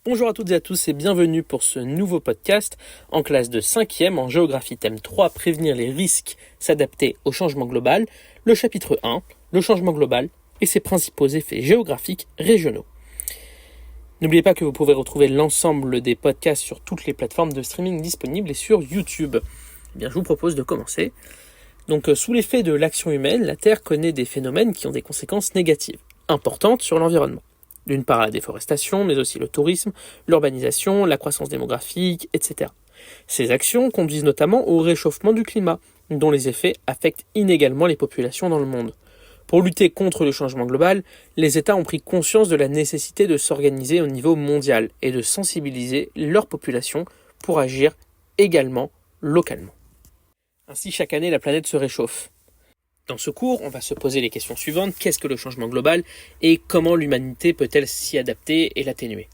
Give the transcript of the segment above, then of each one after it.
Bonjour à toutes et à tous et bienvenue pour ce nouveau podcast en classe de 5e en géographie thème 3, prévenir les risques, s'adapter au changement global, le chapitre 1, le changement global et ses principaux effets géographiques régionaux. N'oubliez pas que vous pouvez retrouver l'ensemble des podcasts sur toutes les plateformes de streaming disponibles et sur YouTube. Je vous propose de commencer. Donc, sous l'effet de l'action humaine, la Terre connaît des phénomènes qui ont des conséquences négatives, importantes sur l'environnement. D'une part la déforestation, mais aussi le tourisme, l'urbanisation, la croissance démographique, etc. Ces actions conduisent notamment au réchauffement du climat, dont les effets affectent inégalement les populations dans le monde. Pour lutter contre le changement global, les États ont pris conscience de la nécessité de s'organiser au niveau mondial et de sensibiliser leur population pour agir également localement. Ainsi, chaque année, la planète se réchauffe. Dans ce cours, on va se poser les questions suivantes. Qu'est-ce que le changement global et comment l'humanité peut-elle s'y adapter et l'atténuer ?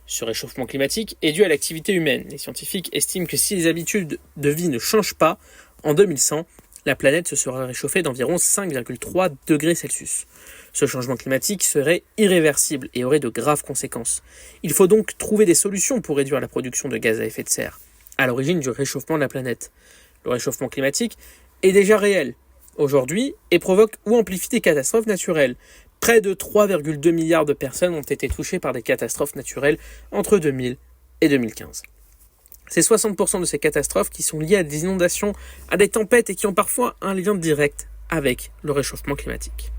Ce réchauffement climatique est dû à l'activité humaine. Les scientifiques estiment que si les habitudes de vie ne changent pas, en 2100, la planète se sera réchauffée d'environ 5,3 degrés Celsius. Ce changement climatique serait irréversible et aurait de graves conséquences. Il faut donc trouver des solutions pour réduire la production de gaz à effet de serre, à l'origine du réchauffement de la planète. Le réchauffement climatique est déjà réel aujourd'hui et provoque ou amplifie des catastrophes naturelles. Près de 3,2 milliards de personnes ont été touchées par des catastrophes naturelles entre 2000 et 2015. C'est 60% de ces catastrophes qui sont liées à des inondations, à des tempêtes et qui ont parfois un lien direct avec le réchauffement climatique.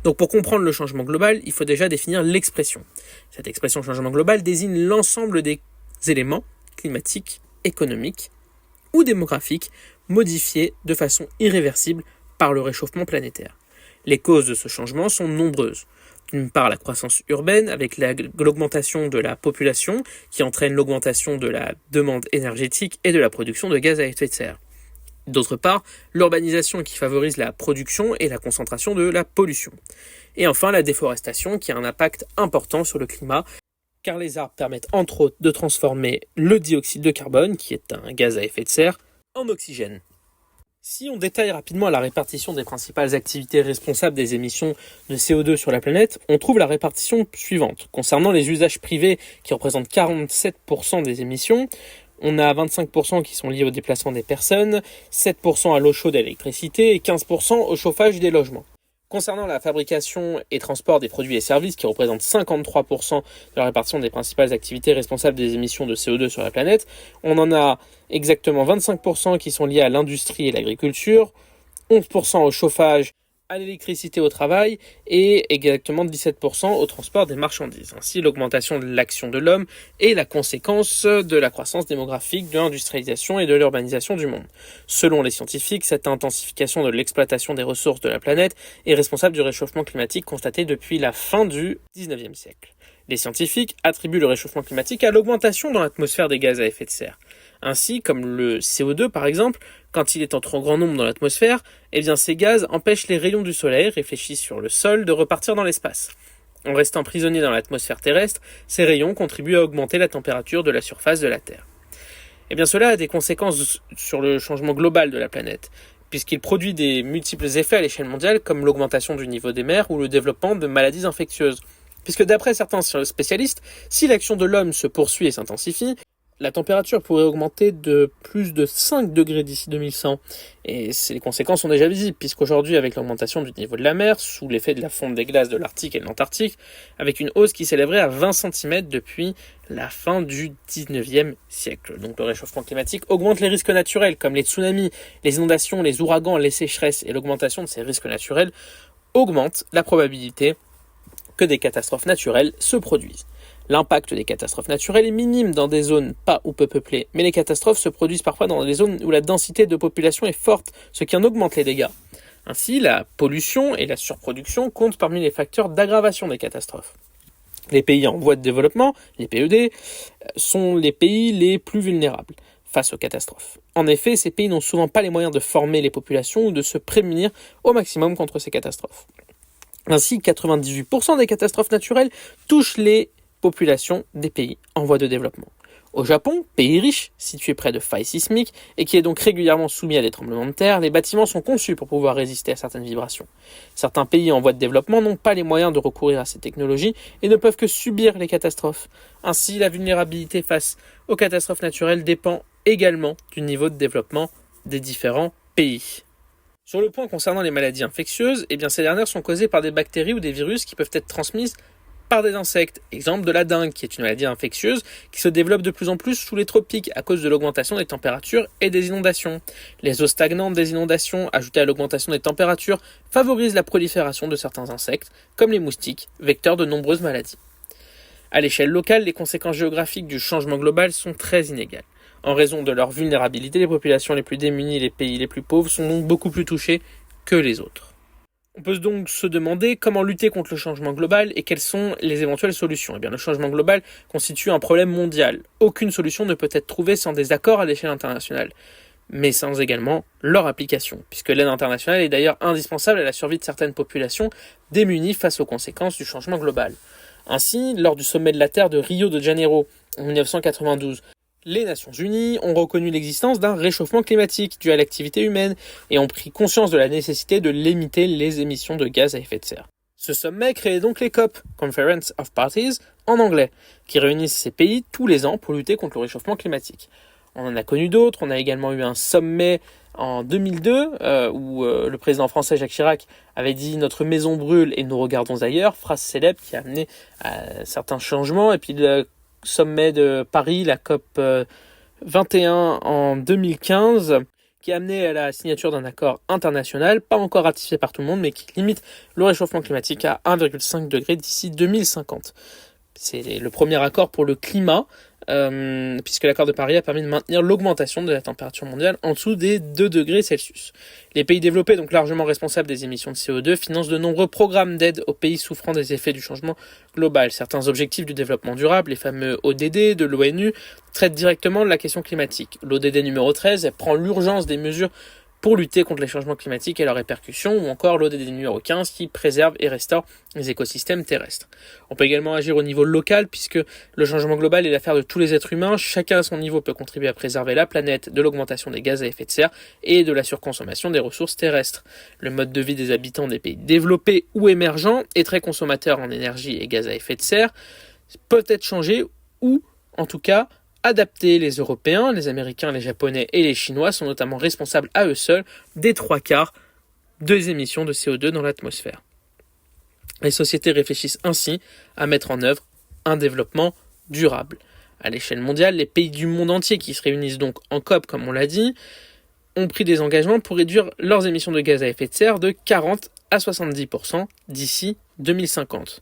Donc pour comprendre le changement global, il faut déjà définir l'expression. Cette expression changement global désigne l'ensemble des éléments climatiques, économiques ou démographiques modifiés de façon irréversible par le réchauffement planétaire. Les causes de ce changement sont nombreuses. D'une part, la croissance urbaine avec l'augmentation de la population qui entraîne l'augmentation de la demande énergétique et de la production de gaz à effet de serre. D'autre part, l'urbanisation qui favorise la production et la concentration de la pollution. Et enfin, la déforestation qui a un impact important sur le climat car les arbres permettent entre autres de transformer le dioxyde de carbone, qui est un gaz à effet de serre, en oxygène. Si on détaille rapidement la répartition des principales activités responsables des émissions de CO2 sur la planète, on trouve la répartition suivante. Concernant les usages privés qui représentent 47% des émissions, on a 25% qui sont liés au déplacement des personnes, 7% à l'eau chaude et à l'électricité et 15% au chauffage des logements. Concernant la fabrication et transport des produits et services qui représentent 53% de la répartition des principales activités responsables des émissions de CO2 sur la planète, on en a exactement 25% qui sont liés à l'industrie et l'agriculture, 11% au chauffage, à l'électricité au travail et exactement 17% au transport des marchandises. Ainsi, l'augmentation de l'action de l'homme est la conséquence de la croissance démographique, de l'industrialisation et de l'urbanisation du monde. Selon les scientifiques, cette intensification de l'exploitation des ressources de la planète est responsable du réchauffement climatique constaté depuis la fin du 19e siècle. Les scientifiques attribuent le réchauffement climatique à l'augmentation dans l'atmosphère des gaz à effet de serre. Ainsi, comme le CO2 par exemple, quand il est en trop grand nombre dans l'atmosphère, ces gaz empêchent les rayons du soleil réfléchis sur le sol de repartir dans l'espace. En restant prisonniers dans l'atmosphère terrestre, ces rayons contribuent à augmenter la température de la surface de la Terre. Cela a des conséquences sur le changement global de la planète, puisqu'il produit des multiples effets à l'échelle mondiale comme l'augmentation du niveau des mers ou le développement de maladies infectieuses. Puisque d'après certains spécialistes, si l'action de l'homme se poursuit et s'intensifie, la température pourrait augmenter de plus de 5 degrés d'ici 2100. Et les conséquences sont déjà visibles, puisqu'aujourd'hui, avec l'augmentation du niveau de la mer, sous l'effet de la fonte des glaces de l'Arctique et de l'Antarctique, avec une hausse qui s'élèverait à 20 cm depuis la fin du 19e siècle. Donc le réchauffement climatique augmente les risques naturels, comme les tsunamis, les inondations, les ouragans, les sécheresses, et l'augmentation de ces risques naturels augmente la probabilité que des catastrophes naturelles se produisent. L'impact des catastrophes naturelles est minime dans des zones pas ou peu peuplées, mais les catastrophes se produisent parfois dans des zones où la densité de population est forte, ce qui en augmente les dégâts. Ainsi, la pollution et la surproduction comptent parmi les facteurs d'aggravation des catastrophes. Les pays en voie de développement, les PED, sont les pays les plus vulnérables face aux catastrophes. En effet, ces pays n'ont souvent pas les moyens de former les populations ou de se prémunir au maximum contre ces catastrophes. Ainsi, 98% des catastrophes naturelles touchent les populations des pays en voie de développement. Au Japon, pays riche, situé près de failles sismiques et qui est donc régulièrement soumis à des tremblements de terre, les bâtiments sont conçus pour pouvoir résister à certaines vibrations. Certains pays en voie de développement n'ont pas les moyens de recourir à ces technologies et ne peuvent que subir les catastrophes. Ainsi, la vulnérabilité face aux catastrophes naturelles dépend également du niveau de développement des différents pays. Sur le point concernant les maladies infectieuses, ces dernières sont causées par des bactéries ou des virus qui peuvent être transmises par des insectes. Exemple de la dengue, qui est une maladie infectieuse qui se développe de plus en plus sous les tropiques à cause de l'augmentation des températures et des inondations. Les eaux stagnantes des inondations, ajoutées à l'augmentation des températures, favorisent la prolifération de certains insectes, comme les moustiques, vecteurs de nombreuses maladies. À l'échelle locale, les conséquences géographiques du changement global sont très inégales. En raison de leur vulnérabilité, les populations les plus démunies et les pays les plus pauvres sont donc beaucoup plus touchés que les autres. On peut donc se demander comment lutter contre le changement global et quelles sont les éventuelles solutions. Le changement global constitue un problème mondial. Aucune solution ne peut être trouvée sans des accords à l'échelle internationale, mais sans également leur application, puisque l'aide internationale est d'ailleurs indispensable à la survie de certaines populations démunies face aux conséquences du changement global. Ainsi, lors du sommet de la Terre de Rio de Janeiro en 1992, les Nations Unies ont reconnu l'existence d'un réchauffement climatique dû à l'activité humaine et ont pris conscience de la nécessité de limiter les émissions de gaz à effet de serre. Ce sommet créait donc les COP, Conference of Parties, en anglais, qui réunissent ces pays tous les ans pour lutter contre le réchauffement climatique. On en a connu d'autres, on a également eu un sommet en 2002 où le président français Jacques Chirac avait dit « Notre maison brûle et nous regardons ailleurs », phrase célèbre qui a amené à certains changements, et puis le sommet de Paris, la COP 21 en 2015, qui a amené à la signature d'un accord international, pas encore ratifié par tout le monde, mais qui limite le réchauffement climatique à 1,5 degré d'ici 2050. C'est le premier accord pour le climat, puisque l'accord de Paris a permis de maintenir l'augmentation de la température mondiale en dessous des 2 degrés Celsius. Les pays développés, donc largement responsables des émissions de CO2, financent de nombreux programmes d'aide aux pays souffrant des effets du changement global. Certains objectifs du développement durable, les fameux ODD de l'ONU, traitent directement de la question climatique. L'ODD numéro 13, elle prend l'urgence des mesures pour lutter contre les changements climatiques et leurs répercussions, ou encore l'ODD numéro 15 qui préserve et restaure les écosystèmes terrestres. On peut également agir au niveau local puisque le changement global est l'affaire de tous les êtres humains. Chacun à son niveau peut contribuer à préserver la planète de l'augmentation des gaz à effet de serre et de la surconsommation des ressources terrestres. Le mode de vie des habitants des pays développés ou émergents est très consommateur en énergie et gaz à effet de serre, peut être changé ou, en tout cas, adaptés. Les Européens, les Américains, les Japonais et les Chinois sont notamment responsables à eux seuls des 3/4 des émissions de CO2 dans l'atmosphère. Les sociétés réfléchissent ainsi à mettre en œuvre un développement durable. À l'échelle mondiale, les pays du monde entier qui se réunissent donc en COP, comme on l'a dit, ont pris des engagements pour réduire leurs émissions de gaz à effet de serre de 40 à 70% d'ici 2050.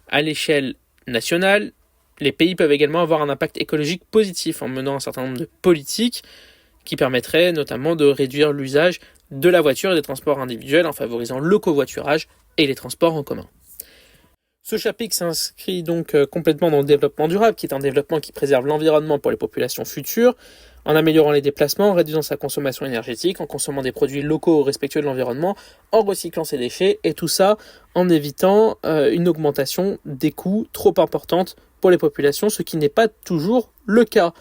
À l'échelle nationale, les pays peuvent également avoir un impact écologique positif en menant un certain nombre de politiques qui permettraient notamment de réduire l'usage de la voiture et des transports individuels en favorisant le covoiturage et les transports en commun. Ce chapitre s'inscrit donc complètement dans le développement durable, qui est un développement qui préserve l'environnement pour les populations futures, en améliorant les déplacements, en réduisant sa consommation énergétique, en consommant des produits locaux respectueux de l'environnement, en recyclant ses déchets, et tout ça en évitant une augmentation des coûts trop importante pour les populations, ce qui n'est pas toujours le cas.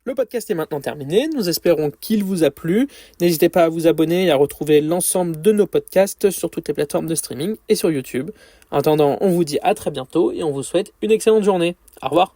Le podcast est maintenant terminé, nous espérons qu'il vous a plu. N'hésitez pas à vous abonner et à retrouver l'ensemble de nos podcasts sur toutes les plateformes de streaming et sur YouTube. En attendant, on vous dit à très bientôt et on vous souhaite une excellente journée. Au revoir.